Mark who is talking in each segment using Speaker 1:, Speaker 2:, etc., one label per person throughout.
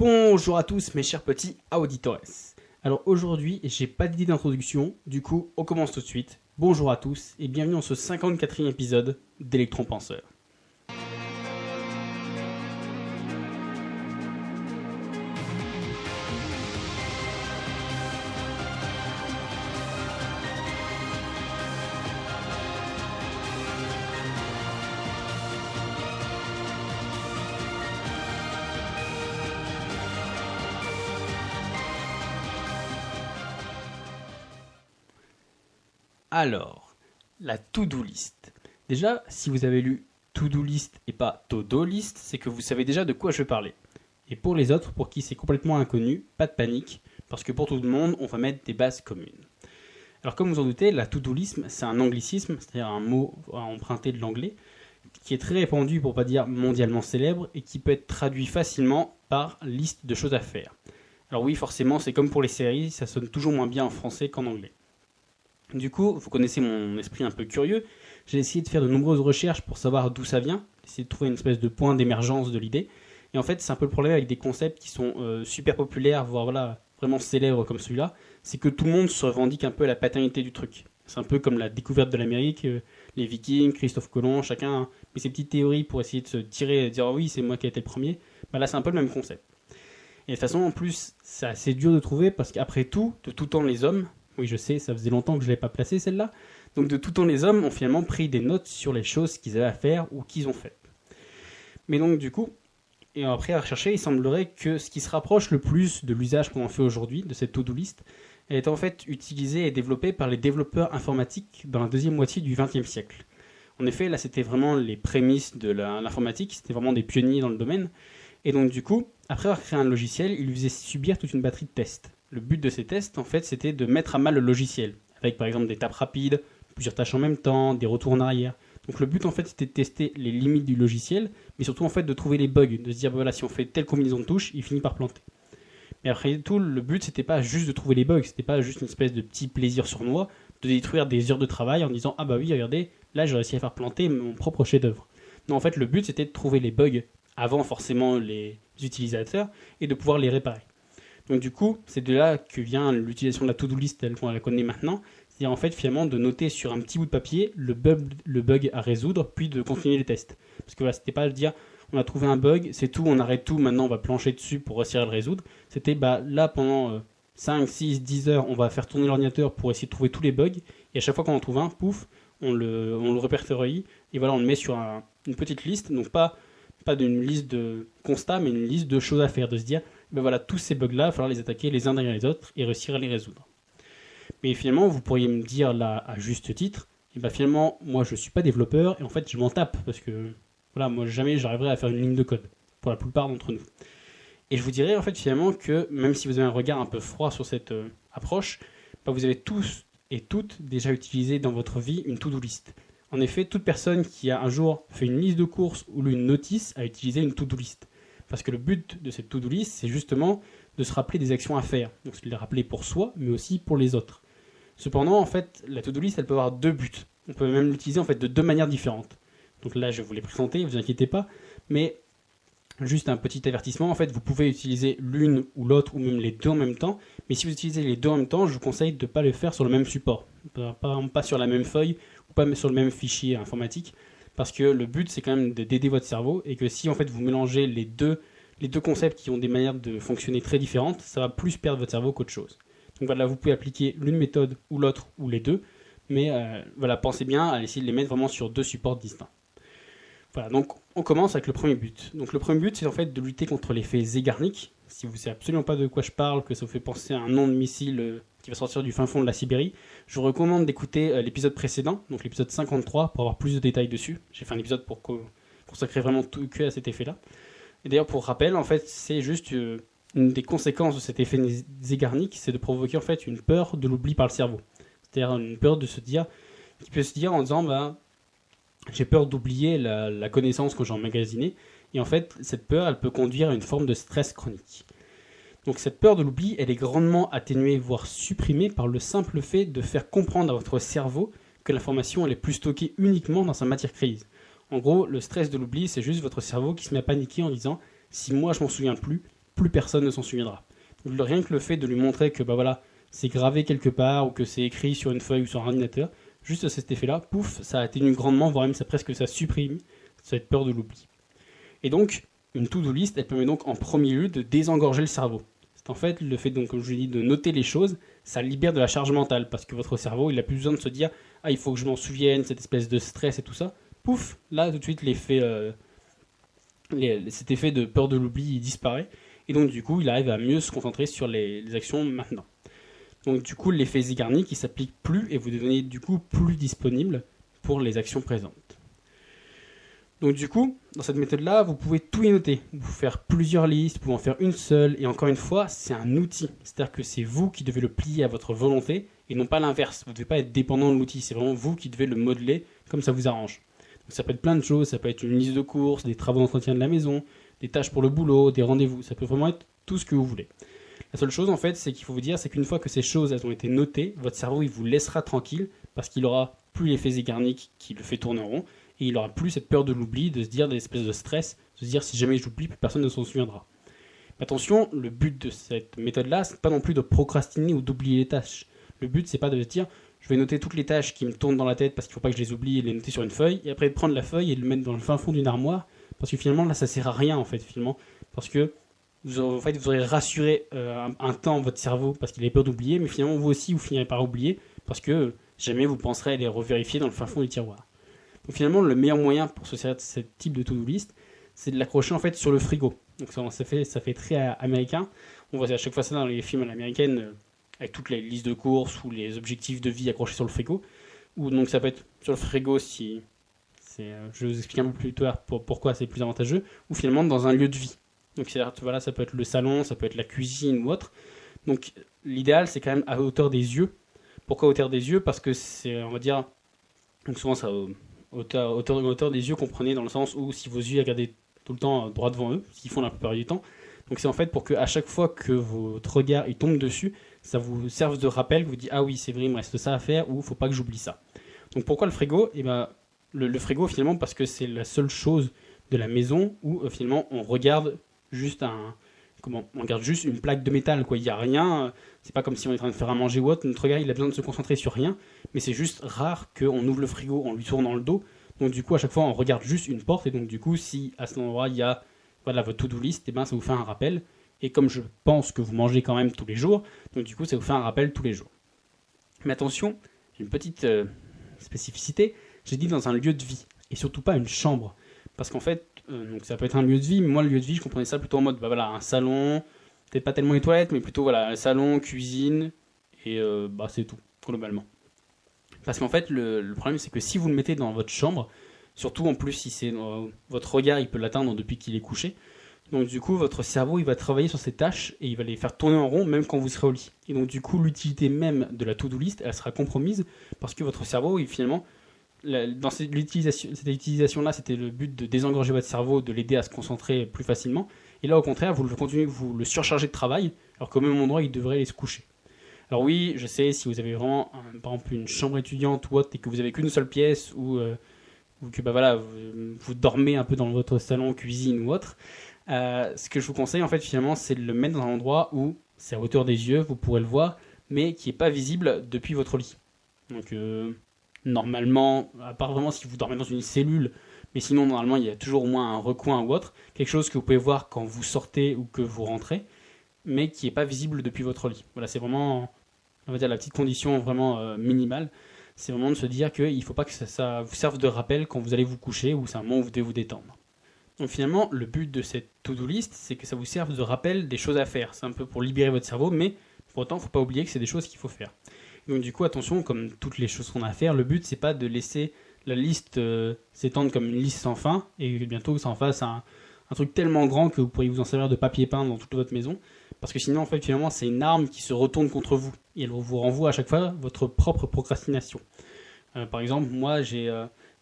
Speaker 1: Bonjour à tous mes chers petits auditores. Alors aujourd'hui, j'ai pas d'idée d'introduction, du coup on commence tout de suite. Bonjour à tous et bienvenue dans ce 54e épisode d'Electron Penseur. Alors, la to-do list. Déjà, si vous avez lu to-do list et pas to-do list, c'est que vous savez déjà de quoi je vais parler. Et pour les autres, pour qui c'est complètement inconnu, pas de panique, parce que pour tout le monde, on va mettre des bases communes. Alors comme vous en doutez, la to-do list, c'est un anglicisme, c'est-à-dire un mot emprunté de l'anglais, qui est très répandu pour pas dire mondialement célèbre, et qui peut être traduit facilement par liste de choses à faire. Alors oui, forcément, c'est comme pour les séries, ça sonne toujours moins bien en français qu'en anglais. Du coup, vous connaissez mon esprit un peu curieux, j'ai essayé de faire de nombreuses recherches pour savoir d'où ça vient, essayer de trouver une espèce de point d'émergence de l'idée, et en fait c'est un peu le problème avec des concepts qui sont super populaires, voire vraiment célèbres comme celui-là, c'est que tout le monde se revendique un peu la paternité du truc. C'est un peu comme la découverte de l'Amérique, les Vikings, Christophe Colomb, chacun met ses petites théories pour essayer de se tirer et dire oh oui c'est moi qui ai été le premier, là c'est un peu le même concept. Et de toute façon en plus c'est assez dur de trouver parce qu'après tout, de tout temps les hommes, oui, je sais, ça faisait longtemps que je ne l'avais pas placée celle-là. Donc de tout temps, les hommes ont finalement pris des notes sur les choses qu'ils avaient à faire ou qu'ils ont faites. Mais donc du coup, et après à rechercher, il semblerait que ce qui se rapproche le plus de l'usage qu'on en fait aujourd'hui, de cette to-do list, elle est en fait utilisée et développée par les développeurs informatiques dans la deuxième moitié du XXe siècle. En effet, là c'était vraiment les prémices de l'informatique, c'était vraiment des pionniers dans le domaine. Et donc du coup, après avoir créé un logiciel, ils lui faisaient subir toute une batterie de tests. Le but de ces tests, en fait, c'était de mettre à mal le logiciel, avec par exemple des tapes rapides, plusieurs tâches en même temps, des retours en arrière. Donc le but, en fait, c'était de tester les limites du logiciel, mais surtout, en fait, de trouver les bugs, de se dire, voilà, si on fait telle combinaison de touches, il finit par planter. Mais après tout, le but, c'était pas juste de trouver les bugs, c'était pas juste une espèce de petit plaisir sournois, de détruire des heures de travail en disant, ah bah oui, regardez, là, j'ai réussi à faire planter mon propre chef-d'œuvre. Non, en fait, le but, c'était de trouver les bugs avant forcément les utilisateurs et de pouvoir les réparer. Donc du coup, c'est de là que vient l'utilisation de la to-do list telle qu'on la connaît maintenant. C'est-à-dire en fait finalement de noter sur un petit bout de papier le bug à résoudre, puis de continuer les tests. Parce que là, c'était pas de dire on a trouvé un bug, c'est tout, on arrête tout, maintenant on va plancher dessus pour réussir à le résoudre. C'était là pendant 5, 6, 10 heures, on va faire tourner l'ordinateur pour essayer de trouver tous les bugs. Et à chaque fois qu'on en trouve un, pouf, on le répertorie. Et voilà, on le met sur une petite liste. Donc pas d'une liste de constats, mais une liste de choses à faire, de se dire voilà, tous ces bugs-là, il va falloir les attaquer les uns derrière les autres et réussir à les résoudre. Mais finalement, vous pourriez me dire là, à juste titre, finalement, moi je suis pas développeur et en fait je m'en tape parce que voilà, moi jamais j'arriverai à faire une ligne de code pour la plupart d'entre nous. Et je vous dirais en fait finalement que même si vous avez un regard un peu froid sur cette approche, vous avez tous et toutes déjà utilisé dans votre vie une to-do list. En effet, toute personne qui a un jour fait une liste de courses ou lu une notice a utilisé une to-do list. Parce que le but de cette to-do list, c'est justement de se rappeler des actions à faire. Donc se les rappeler pour soi, mais aussi pour les autres. Cependant, en fait, la to-do list, elle peut avoir deux buts. On peut même l'utiliser en fait de deux manières différentes. Donc là, je vais vous les présenter, ne vous inquiétez pas. Mais juste un petit avertissement, en fait, vous pouvez utiliser l'une ou l'autre, ou même les deux en même temps. Mais si vous utilisez les deux en même temps, je vous conseille de ne pas le faire sur le même support. Pas sur la même feuille, ou pas sur le même fichier informatique. Parce que le but, c'est quand même d'aider votre cerveau, et que si en fait vous mélangez les deux concepts qui ont des manières de fonctionner très différentes, ça va plus perdre votre cerveau qu'autre chose. Donc voilà, vous pouvez appliquer l'une méthode ou l'autre, ou les deux, mais pensez bien à essayer de les mettre vraiment sur deux supports distincts. Voilà, donc on commence avec le premier but. Donc le premier but, c'est en fait de lutter contre l'effet Zeigarnik. Si vous ne savez absolument pas de quoi je parle, que ça vous fait penser à un nom de missile qui va sortir du fin fond de la Sibérie, je vous recommande d'écouter l'épisode précédent, donc l'épisode 53, pour avoir plus de détails dessus. J'ai fait un épisode pour consacrer vraiment tout que à cet effet-là. Et d'ailleurs, pour rappel, en fait, c'est juste une des conséquences de cet effet Zeigarnik, c'est de provoquer en fait une peur de l'oubli par le cerveau. C'est-à-dire une peur de se dire, qui peut se dire en disant, j'ai peur d'oublier la connaissance que j'ai emmagasinée. Et en fait, cette peur, elle peut conduire à une forme de stress chronique. Donc cette peur de l'oubli, elle est grandement atténuée, voire supprimée par le simple fait de faire comprendre à votre cerveau que l'information elle est plus stockée uniquement dans sa matière grise. En gros, le stress de l'oubli, c'est juste votre cerveau qui se met à paniquer en disant « si moi je m'en souviens plus, plus personne ne s'en souviendra. Donc, rien que le fait de lui montrer que c'est gravé quelque part ou que c'est écrit sur une feuille ou sur un ordinateur, juste cet effet-là, pouf, ça atténue grandement, voire même ça supprime cette peur de l'oubli. Et donc, une to-do list, elle permet donc en premier lieu de désengorger le cerveau. C'est en fait le fait, donc, comme je l'ai dit, de noter les choses, ça libère de la charge mentale, parce que votre cerveau, il n'a plus besoin de se dire « Ah, il faut que je m'en souvienne, cette espèce de stress et tout ça ». Pouf, là, tout de suite, cet effet de peur de l'oubli, il disparaît. Et donc, du coup, il arrive à mieux se concentrer sur les actions maintenant. Donc, du coup, l'effet Zeigarnik, il ne s'applique plus et vous devenez, du coup, plus disponible pour les actions présentes. Donc du coup, dans cette méthode-là, vous pouvez tout y noter. Vous pouvez faire plusieurs listes, vous pouvez en faire une seule, et encore une fois, c'est un outil. C'est-à-dire que c'est vous qui devez le plier à votre volonté, et non pas l'inverse. Vous ne devez pas être dépendant de l'outil, c'est vraiment vous qui devez le modeler comme ça vous arrange. Donc ça peut être plein de choses, ça peut être une liste de courses, des travaux d'entretien de la maison, des tâches pour le boulot, des rendez-vous, ça peut vraiment être tout ce que vous voulez. La seule chose en fait, c'est qu'il faut vous dire, c'est qu'une fois que ces choses elles ont été notées, votre cerveau il vous laissera tranquille, parce qu'il aura plus l'effet Zeigarnik qui le fait tourner en rond, et il n'aura plus cette peur de l'oubli, de se dire des espèces de stress, de se dire si jamais j'oublie, plus personne ne s'en souviendra. Mais attention, le but de cette méthode-là, c'est pas non plus de procrastiner ou d'oublier les tâches. Le but, c'est pas de se dire je vais noter toutes les tâches qui me tournent dans la tête parce qu'il faut pas que je les oublie et les noter sur une feuille, et après prendre la feuille et le mettre dans le fin fond d'une armoire, parce que finalement là ça sert à rien en fait, finalement, parce que vous aurez rassuré un temps votre cerveau parce qu'il avait peur d'oublier, mais finalement vous aussi vous finirez par oublier parce que jamais vous penserez à les revérifier dans le fin fond du tiroir. Donc finalement, le meilleur moyen pour se servir de ce type de to-do list, c'est de l'accrocher en fait sur le frigo. Donc ça fait très américain. On voit à chaque fois ça dans les films à l'américaine, avec toutes les listes de courses ou les objectifs de vie accrochés sur le frigo. Ou donc ça peut être sur le frigo si je vais vous expliquer un peu plus tard pourquoi c'est plus avantageux, ou finalement dans un lieu de vie. Donc voilà, ça peut être le salon, ça peut être la cuisine ou autre. Donc l'idéal c'est quand même à hauteur des yeux. Pourquoi à hauteur des yeux ? Parce que c'est, on va dire, donc souvent ça hauteur des yeux, comprenez, dans le sens où si vos yeux regardez tout le temps droit devant eux, ce qu'ils font la plupart du temps, donc c'est en fait pour qu'à chaque fois que votre regard il tombe dessus, ça vous serve de rappel, vous dit ah oui c'est vrai, il me reste ça à faire, ou faut pas que j'oublie ça. Donc pourquoi le frigo ? Le frigo finalement parce que c'est la seule chose de la maison où finalement on regarde juste on regarde juste une plaque de métal, quoi. Il n'y a rien, c'est pas comme si on est en train de faire à manger ou autre, notre regard il a besoin de se concentrer sur rien, mais c'est juste rare qu'on ouvre le frigo en lui tournant le dos, donc du coup à chaque fois on regarde juste une porte, et donc du coup si à cet endroit il y a votre to-do list, et ça vous fait un rappel, et comme je pense que vous mangez quand même tous les jours, donc du coup ça vous fait un rappel tous les jours. Mais attention, j'ai une petite spécificité, j'ai dit dans un lieu de vie, et surtout pas une chambre, parce qu'en fait, donc ça peut être un lieu de vie, mais moi le lieu de vie je comprenais ça plutôt en mode un salon, peut-être pas tellement les toilettes, mais plutôt un salon, cuisine, et c'est tout, globalement. Parce qu'en fait le problème c'est que si vous le mettez dans votre chambre, surtout en plus si c'est votre regard il peut l'atteindre depuis qu'il est couché, donc du coup votre cerveau il va travailler sur ces tâches et il va les faire tourner en rond même quand vous serez au lit. Et donc du coup l'utilité même de la to-do list elle sera compromise parce que votre cerveau finalement dans cette utilisation-là, c'était le but de désengorger votre cerveau, de l'aider à se concentrer plus facilement. Et là, au contraire, vous le surchargez de travail, alors qu'au même endroit, il devrait aller se coucher. Alors oui, je sais, si vous avez vraiment, par exemple, une chambre étudiante ou autre, et que vous n'avez qu'une seule pièce, ou que vous dormez un peu dans votre salon, cuisine ou autre, ce que je vous conseille, en fait, finalement, c'est de le mettre dans un endroit où c'est à hauteur des yeux, vous pourrez le voir, mais qui n'est pas visible depuis votre lit. Donc normalement, à part vraiment si vous dormez dans une cellule, mais sinon normalement il y a toujours au moins un recoin ou autre, quelque chose que vous pouvez voir quand vous sortez ou que vous rentrez, mais qui n'est pas visible depuis votre lit. Voilà, c'est vraiment, on va dire, la petite condition vraiment minimale, c'est vraiment de se dire qu'il ne faut pas que ça vous serve de rappel quand vous allez vous coucher ou c'est un moment où vous devez vous détendre. Donc finalement, le but de cette to-do list, c'est que ça vous serve de rappel des choses à faire. C'est un peu pour libérer votre cerveau, mais pour autant, il ne faut pas oublier que c'est des choses qu'il faut faire. Donc du coup, attention, comme toutes les choses qu'on a à faire, le but c'est pas de laisser la liste s'étendre comme une liste sans fin et bientôt que ça en fasse un truc tellement grand que vous pourriez vous en servir de papier peint dans toute votre maison, parce que sinon en fait finalement c'est une arme qui se retourne contre vous et elle vous renvoie à chaque fois votre propre procrastination. Par exemple, moi j'ai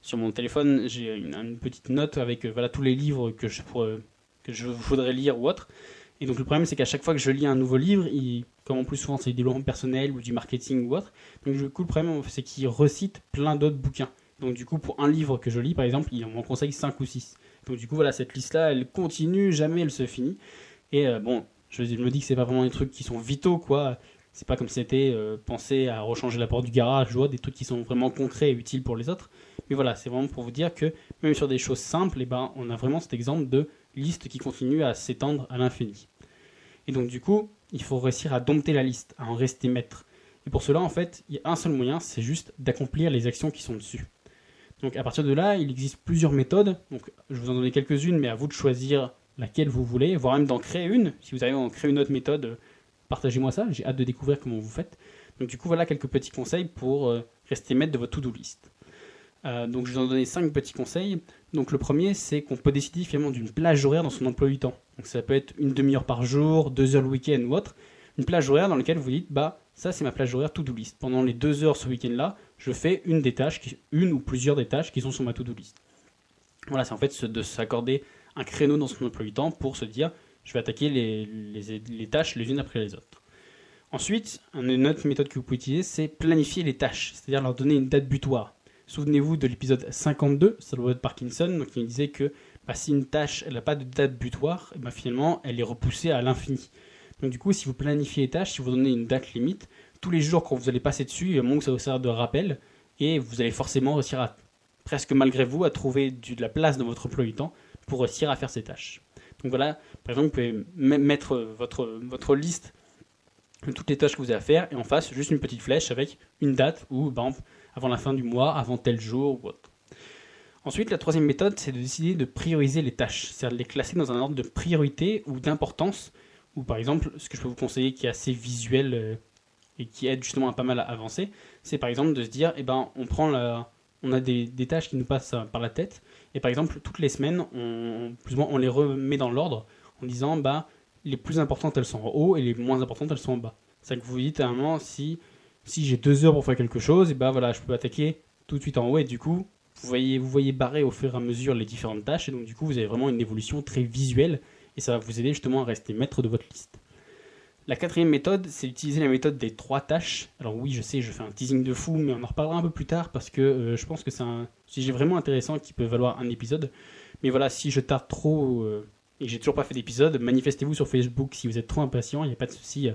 Speaker 1: sur mon téléphone j'ai une petite note avec tous les livres que je voudrais lire ou autre. Et donc le problème c'est qu'à chaque fois que je lis un nouveau livre, comme en plus souvent c'est du développement personnel ou du marketing ou autre, donc du coup le problème c'est qu'il recite plein d'autres bouquins. Donc du coup pour un livre que je lis par exemple, il m'en conseille 5 ou 6. Donc du coup voilà, cette liste là elle continue, jamais elle se finit. Et bon, je me dis que c'est pas vraiment des trucs qui sont vitaux, quoi. C'est pas comme si c'était penser à rechanger la porte du garage, ou des trucs qui sont vraiment concrets et utiles pour les autres. Mais voilà, c'est vraiment pour vous dire que même sur des choses simples, on a vraiment cet exemple de liste qui continue à s'étendre à l'infini. Et donc du coup, il faut réussir à dompter la liste, à en rester maître. Et pour cela, en fait, il y a un seul moyen, c'est juste d'accomplir les actions qui sont dessus. Donc à partir de là, il existe plusieurs méthodes. Donc je vous en donne quelques-unes, mais à vous de choisir laquelle vous voulez, voire même d'en créer une. Si vous arrivez à en créer une autre méthode, partagez-moi ça. J'ai hâte de découvrir comment vous faites. Donc du coup, voilà quelques petits conseils pour rester maître de votre to-do list. Donc je vais vous en donner 5 petits conseils. Donc le premier, c'est qu'on peut décider finalement d'une plage horaire dans son emploi du temps. Donc ça peut être une demi-heure par jour, 2 heures le week-end ou autre. Une plage horaire dans laquelle vous dites, ça c'est ma plage horaire to-do list. Pendant les 2 heures ce week-end-là, je fais une ou plusieurs des tâches qui sont sur ma to-do list. Voilà, c'est en fait de s'accorder un créneau dans son emploi du temps pour se dire, je vais attaquer les tâches les unes après les autres. Ensuite, une autre méthode que vous pouvez utiliser, c'est planifier les tâches, c'est-à-dire leur donner une date butoir. Souvenez-vous de l'épisode 52, ça doit être Parkinson, donc il disait que si une tâche n'a pas de date butoir, finalement elle est repoussée à l'infini. Donc du coup, si vous planifiez les tâches, si vous donnez une date limite, tous les jours quand vous allez passer dessus, il y a un moment que ça vous sert de rappel, et vous allez forcément réussir à, presque malgré vous, à trouver de la place dans votre emploi du temps pour réussir à faire ces tâches. Donc voilà, par exemple, vous pouvez mettre votre liste de toutes les tâches que vous avez à faire, et en face, juste une petite flèche avec une date, ou par exemple, avant la fin du mois, avant tel jour, ou autre. Ensuite, la troisième méthode, c'est de décider de prioriser les tâches, c'est-à-dire de les classer dans un ordre de priorité ou d'importance, ou par exemple, ce que je peux vous conseiller qui est assez visuel et qui aide justement à pas mal à avancer, c'est par exemple de se dire, on a des tâches qui nous passent par la tête, et par exemple, toutes les semaines, on les remet dans l'ordre en disant, les plus importantes, elles sont en haut, et les moins importantes, elles sont en bas. C'est ça que vous vous dites à un moment, si j'ai 2 heures pour faire quelque chose, je peux attaquer tout de suite en haut, et du coup, vous voyez barrer au fur et à mesure les différentes tâches, et donc du coup, vous avez vraiment une évolution très visuelle, et ça va vous aider justement à rester maître de votre liste. La quatrième méthode, c'est d'utiliser la méthode des 3 tâches. Alors oui, je sais, je fais un teasing de fou, mais on en reparlera un peu plus tard parce que je pense que c'est un sujet vraiment intéressant qui peut valoir un épisode. Mais voilà, si je tarde trop et que j'ai toujours pas fait d'épisode, manifestez-vous sur Facebook si vous êtes trop impatient, il n'y a pas de souci,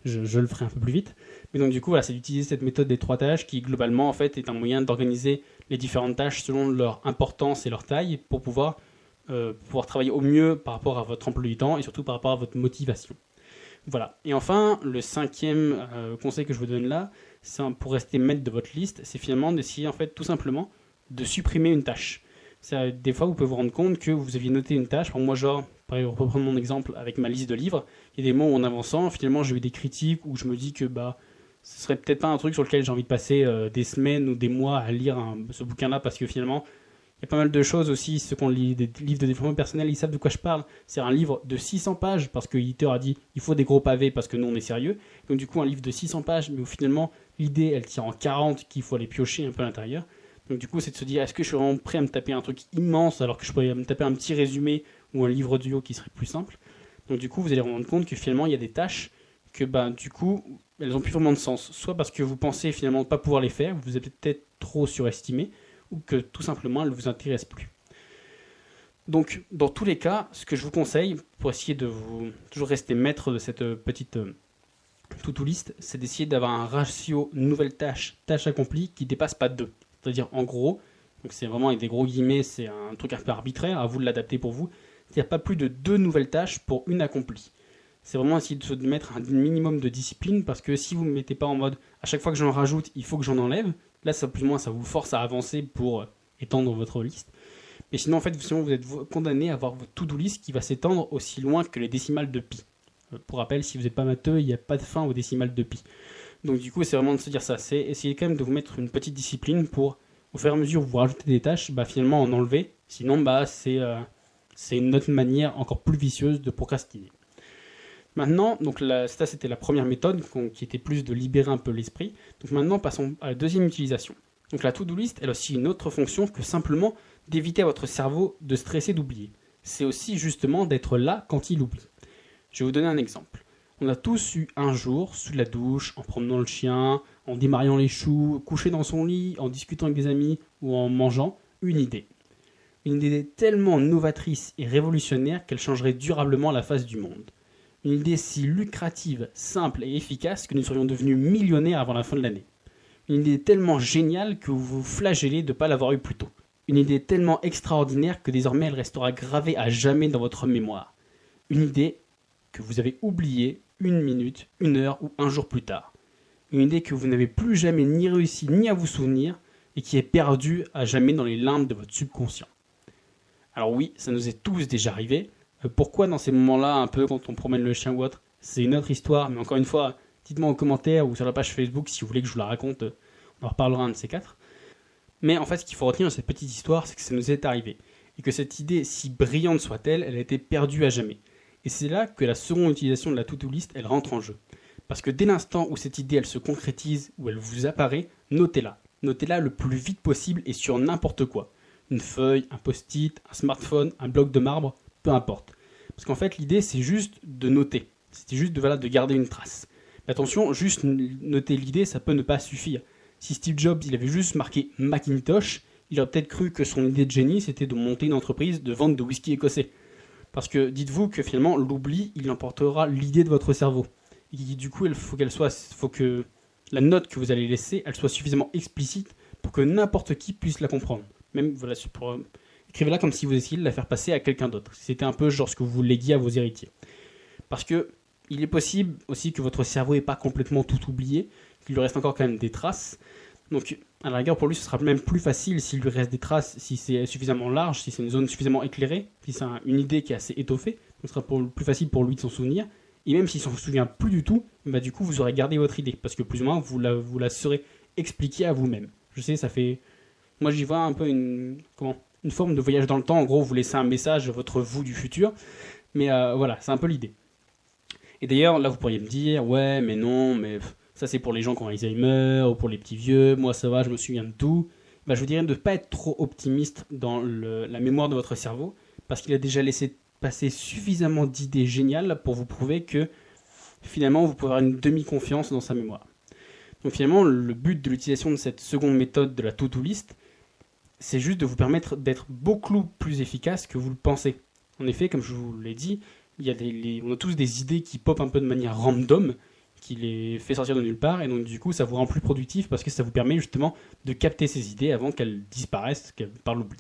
Speaker 1: je le ferai un peu plus vite. Mais donc du coup, voilà, c'est d'utiliser cette méthode des 3 tâches qui globalement en fait est un moyen d'organiser les différentes tâches selon leur importance et leur taille pour pouvoir travailler au mieux par rapport à votre emploi du temps et surtout par rapport à votre motivation. Voilà. Et enfin, le 5e conseil que je vous donne là, c'est pour rester maître de votre liste, c'est finalement d'essayer en fait tout simplement de supprimer une tâche. Des fois, vous pouvez vous rendre compte que vous aviez noté une tâche. Pour moi, par exemple, reprendre mon exemple avec ma liste de livres, il y a des moments où en avançant, finalement, j'ai eu des critiques où je me dis que ce serait peut-être pas un truc sur lequel j'ai envie de passer des semaines ou des mois à lire ce bouquin-là parce que finalement, il y a pas mal de choses aussi, ceux qui ont des livres de développement personnel, ils savent de quoi je parle. C'est un livre de 600 pages parce que l'éditeur a dit il faut des gros pavés parce que nous on est sérieux. Donc du coup un livre de 600 pages mais où finalement l'idée elle tient en 40 qu'il faut aller piocher un peu à l'intérieur. Donc du coup c'est de se dire est-ce que je suis vraiment prêt à me taper un truc immense alors que je pourrais me taper un petit résumé ou un livre audio qui serait plus simple. Donc du coup vous allez vous rendre compte que finalement il y a des tâches que du coup elles n'ont plus vraiment de sens. Soit parce que vous pensez finalement ne pas pouvoir les faire, vous avez peut-être trop surestimé, ou que tout simplement elle ne vous intéresse plus. Donc dans tous les cas, ce que je vous conseille pour essayer de vous toujours rester maître de cette petite to-do list, c'est d'essayer d'avoir un ratio nouvelle tâche accomplie qui ne dépasse pas 2. C'est-à-dire en gros, donc c'est vraiment avec des gros guillemets, c'est un truc un peu arbitraire, à vous de l'adapter pour vous, c'est-à-dire pas plus de 2 nouvelles tâches pour une accomplie. C'est vraiment essayer de mettre un minimum de discipline parce que si vous ne mettez pas en mode à chaque fois que j'en rajoute, il faut que j'en enlève, là ça plus ou moins ça vous force à avancer pour étendre votre liste. Mais sinon en fait vous êtes condamné à avoir votre to-do list qui va s'étendre aussi loin que les décimales de pi. Pour rappel, si vous n'êtes pas matheux, il n'y a pas de fin aux décimales de pi. Donc du coup c'est vraiment de se dire ça, c'est essayer quand même de vous mettre une petite discipline pour au fur et à mesure où vous rajoutez des tâches, finalement en enlever. Sinon c'est une autre manière encore plus vicieuse de procrastiner. Maintenant, donc ça c'était la première méthode qui était plus de libérer un peu l'esprit. Donc maintenant passons à la deuxième utilisation. Donc la to-do list, elle a aussi une autre fonction que simplement d'éviter à votre cerveau de stresser, d'oublier. C'est aussi justement d'être là quand il oublie. Je vais vous donner un exemple. On a tous eu un jour, sous la douche, en promenant le chien, en démariant les choux, couché dans son lit, en discutant avec des amis ou en mangeant, une idée. Une idée tellement novatrice et révolutionnaire qu'elle changerait durablement la face du monde. Une idée si lucrative, simple et efficace que nous serions devenus millionnaires avant la fin de l'année. Une idée tellement géniale que vous vous flagellez de ne pas l'avoir eue plus tôt. Une idée tellement extraordinaire que désormais elle restera gravée à jamais dans votre mémoire. Une idée que vous avez oubliée 1 minute, 1 heure ou 1 jour plus tard. Une idée que vous n'avez plus jamais ni réussi ni à vous souvenir et qui est perdue à jamais dans les limbes de votre subconscient. Alors oui, ça nous est tous déjà arrivé. Pourquoi dans ces moments-là, un peu quand on promène le chien ou autre, c'est une autre histoire, mais encore une fois, dites-moi en commentaire ou sur la page Facebook si vous voulez que je vous la raconte, on en reparlera un de ces quatre. Mais en fait, ce qu'il faut retenir de cette petite histoire, c'est que ça nous est arrivé. Et que cette idée, si brillante soit-elle, elle a été perdue à jamais. Et c'est là que la seconde utilisation de la to-do list, elle rentre en jeu. Parce que dès l'instant où cette idée, elle se concrétise, où elle vous apparaît, notez-la. Notez-la le plus vite possible et sur n'importe quoi. Une feuille, un post-it, un smartphone, un bloc de marbre, peu importe. Parce qu'en fait, l'idée, c'est juste de noter. C'est juste de garder une trace. Mais attention, juste noter l'idée, ça peut ne pas suffire. Si Steve Jobs, il avait juste marqué Macintosh, il aurait peut-être cru que son idée de génie, c'était de monter une entreprise de vente de whisky écossais. Parce que dites-vous que finalement, l'oubli, il emportera l'idée de votre cerveau. Et du coup, il faut que la note que vous allez laisser, elle soit suffisamment explicite pour que n'importe qui puisse la comprendre. Même, voilà, écrivez-la comme si vous essayiez de la faire passer à quelqu'un d'autre. C'était un peu genre ce que vous léguiez à vos héritiers. Parce que il est possible aussi que votre cerveau n'ait pas complètement tout oublié, qu'il lui reste encore quand même des traces. Donc, à la rigueur, pour lui, ce sera même plus facile s'il lui reste des traces, si c'est suffisamment large, si c'est une zone suffisamment éclairée, si c'est une idée qui est assez étoffée. Ce sera plus facile pour lui de s'en souvenir. Et même s'il ne s'en souvient plus du tout, bah, du coup, vous aurez gardé votre idée. Parce que plus ou moins, vous la serez expliquée à vous-même. Je sais, ça fait... Moi, j'y vois un peu une forme de voyage dans le temps. En gros, vous laissez un message à votre vous du futur. Mais voilà, c'est un peu l'idée. Et d'ailleurs, là, vous pourriez me dire, ouais, mais non, mais ça, c'est pour les gens qui ont Alzheimer ou pour les petits vieux. Moi, ça va, je me souviens de tout. Bah, je vous dirais de ne pas être trop optimiste dans la mémoire de votre cerveau, parce qu'il a déjà laissé passer suffisamment d'idées géniales pour vous prouver que, finalement, vous pouvez avoir une demi-confiance dans sa mémoire. Donc, finalement, le but de l'utilisation de cette seconde méthode de la to-do list, c'est juste de vous permettre d'être beaucoup plus efficace que vous le pensez. En effet, comme je vous l'ai dit, on a tous des idées qui popent un peu de manière random, qui les fait sortir de nulle part, et donc du coup ça vous rend plus productif parce que ça vous permet justement de capter ces idées avant qu'elles disparaissent par l'oubli.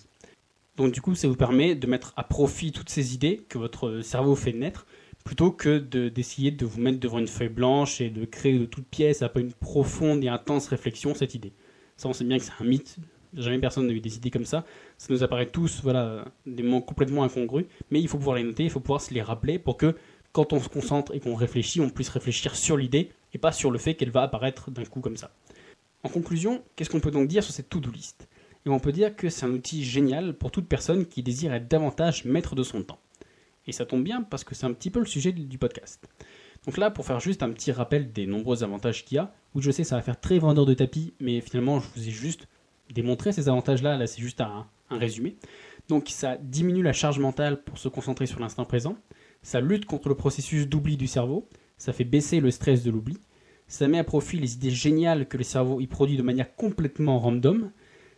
Speaker 1: Donc du coup ça vous permet de mettre à profit toutes ces idées que votre cerveau fait naître, plutôt que d'essayer de vous mettre devant une feuille blanche et de créer de toutes pièces après une profonde et intense réflexion cette idée. Ça, on sait bien que c'est un mythe. Jamais personne n'a eu des idées comme ça. Ça nous apparaît tous, des moments complètement incongrus. Mais il faut pouvoir les noter, il faut pouvoir se les rappeler pour que, quand on se concentre et qu'on réfléchit, on puisse réfléchir sur l'idée et pas sur le fait qu'elle va apparaître d'un coup comme ça. En conclusion, qu'est-ce qu'on peut donc dire sur cette to-do list ? Et on peut dire que c'est un outil génial pour toute personne qui désire être davantage maître de son temps. Et ça tombe bien parce que c'est un petit peu le sujet du podcast. Donc là, pour faire juste un petit rappel des nombreux avantages qu'il y a, où je sais ça va faire très vendeur de tapis, mais finalement je vous ai juste démontré ces avantages-là, là c'est juste un résumé. Donc ça diminue la charge mentale pour se concentrer sur l'instant présent, ça lutte contre le processus d'oubli du cerveau, ça fait baisser le stress de l'oubli, ça met à profit les idées géniales que le cerveau y produit de manière complètement random,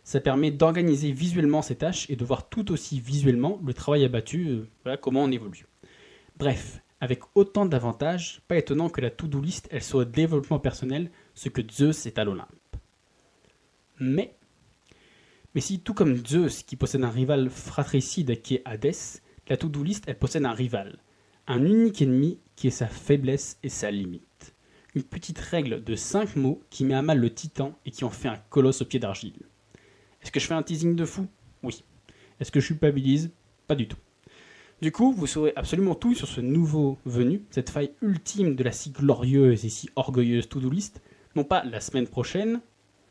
Speaker 1: ça permet d'organiser visuellement ses tâches et de voir tout aussi visuellement le travail abattu, comment on évolue. Bref, avec autant d'avantages, pas étonnant que la to-do list elle soit au développement personnel, ce que Zeus est à l'Olympe. Mais si tout comme Zeus qui possède un rival fratricide qui est Hadès, la to-do list elle possède un rival, un unique ennemi qui est sa faiblesse et sa limite. Une petite règle de 5 mots qui met à mal le titan et qui en fait un colosse au pied d'argile. Est-ce que je fais un teasing de fou ? Oui. Est-ce que je culpabilise ? Pas du tout. Du coup, vous saurez absolument tout sur ce nouveau venu, cette faille ultime de la si glorieuse et si orgueilleuse to-do list, non pas la semaine prochaine,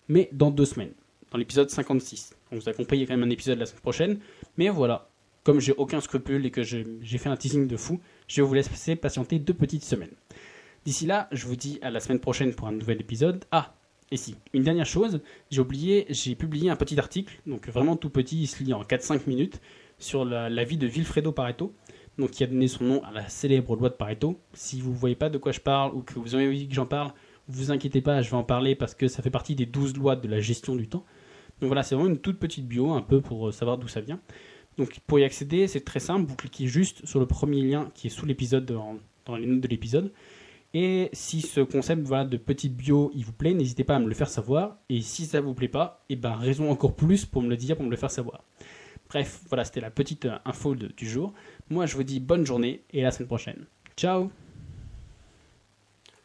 Speaker 1: mais dans 2 semaines, dans l'épisode 56. On vous a compris, il y a quand même un épisode la semaine prochaine, mais voilà, comme j'ai aucun scrupule et que j'ai fait un teasing de fou, je vais vous laisser patienter 2 petites semaines. D'ici là, je vous dis à la semaine prochaine pour un nouvel épisode. Ah, et si, une dernière chose, j'ai publié un petit article, donc vraiment tout petit, il se lit en 4-5 minutes, sur la vie de Vilfredo Pareto, donc qui a donné son nom à la célèbre loi de Pareto. Si vous ne voyez pas de quoi je parle ou que vous avez envie que j'en parle, vous inquiétez pas, je vais en parler parce que ça fait partie des 12 lois de la gestion du temps. Donc voilà, c'est vraiment une toute petite bio, un peu pour savoir d'où ça vient. Donc pour y accéder, c'est très simple, vous cliquez juste sur le premier lien qui est sous l'épisode, dans les notes de l'épisode. Et si ce concept de petite bio il vous plaît, n'hésitez pas à me le faire savoir. Et si ça vous plaît pas, raison encore plus pour me le dire, pour me le faire savoir. Bref, voilà, c'était la petite info du jour. Moi je vous dis bonne journée et à la semaine prochaine. Ciao!